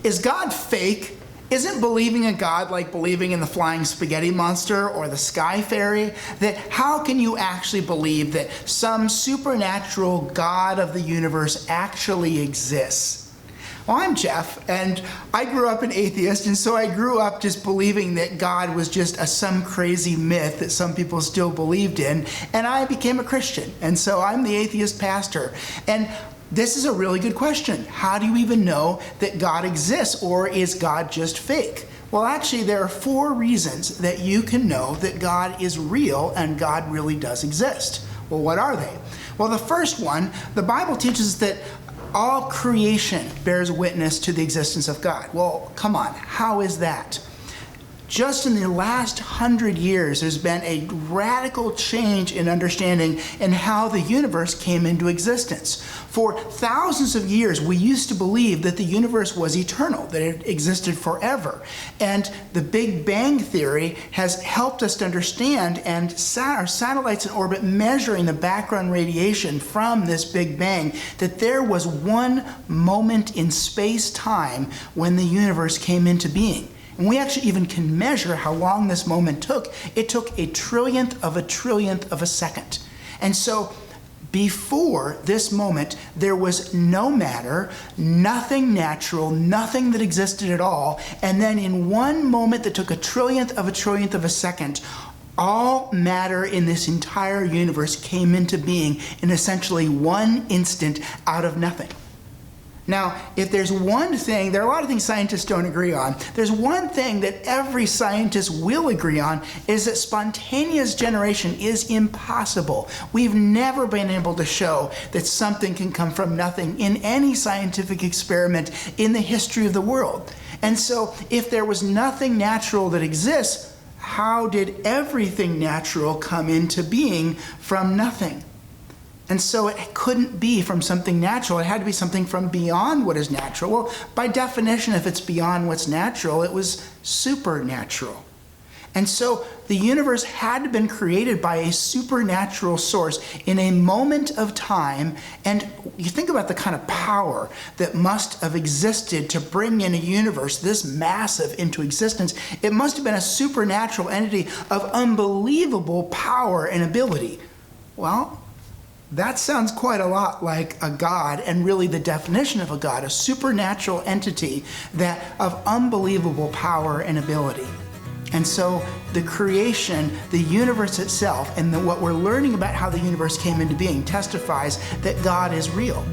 Is God fake? Isn't believing in God like believing in the flying spaghetti monster or the sky fairy? That how can you actually believe that some supernatural God of the universe actually exists? Well, I'm Jeff, and I grew up an atheist, and so I grew up just believing that God was just some crazy myth that some people still believed in, and I became a Christian, and so I'm the atheist pastor. And this is a really good question. How do you even know that God exists, or is God just fake? Well, actually, there are 4 reasons that you can know that God is real and God really does exist. Well, what are they? Well, the first one, the Bible teaches that all creation bears witness to the existence of God. Well, come on, how is that? Just in the last 100 years, there's been a radical change in understanding and how the universe came into existence. For thousands of years, we used to believe that the universe was eternal, that it existed forever. And the Big Bang Theory has helped us to understand, and our satellites in orbit measuring the background radiation from this Big Bang, that there was one moment in space-time when the universe came into being. And we actually even can measure how long this moment took. It took a trillionth of a second. And so before this moment, there was no matter, nothing natural, nothing that existed at all. And then in one moment that took a trillionth of a second, all matter in this entire universe came into being in essentially one instant out of nothing. Now, if there's one thing, there are a lot of things scientists don't agree on. There's one thing that every scientist will agree on, is that spontaneous generation is impossible. We've never been able to show that something can come from nothing in any scientific experiment in the history of the world. And so, if there was nothing natural that exists, how did everything natural come into being from nothing? And so it couldn't be from something natural. It had to be something from beyond what is natural. Well, by definition, if it's beyond what's natural, it was supernatural. And so the universe had to have been created by a supernatural source in a moment of time. And you think about the kind of power that must have existed to bring in a universe this massive into existence. It must have been a supernatural entity of unbelievable power and ability. Well, that sounds quite a lot like a God, and really the definition of a God, a supernatural entity that of unbelievable power and ability. And so the creation, the universe itself, and what we're learning about how the universe came into being testifies that God is real.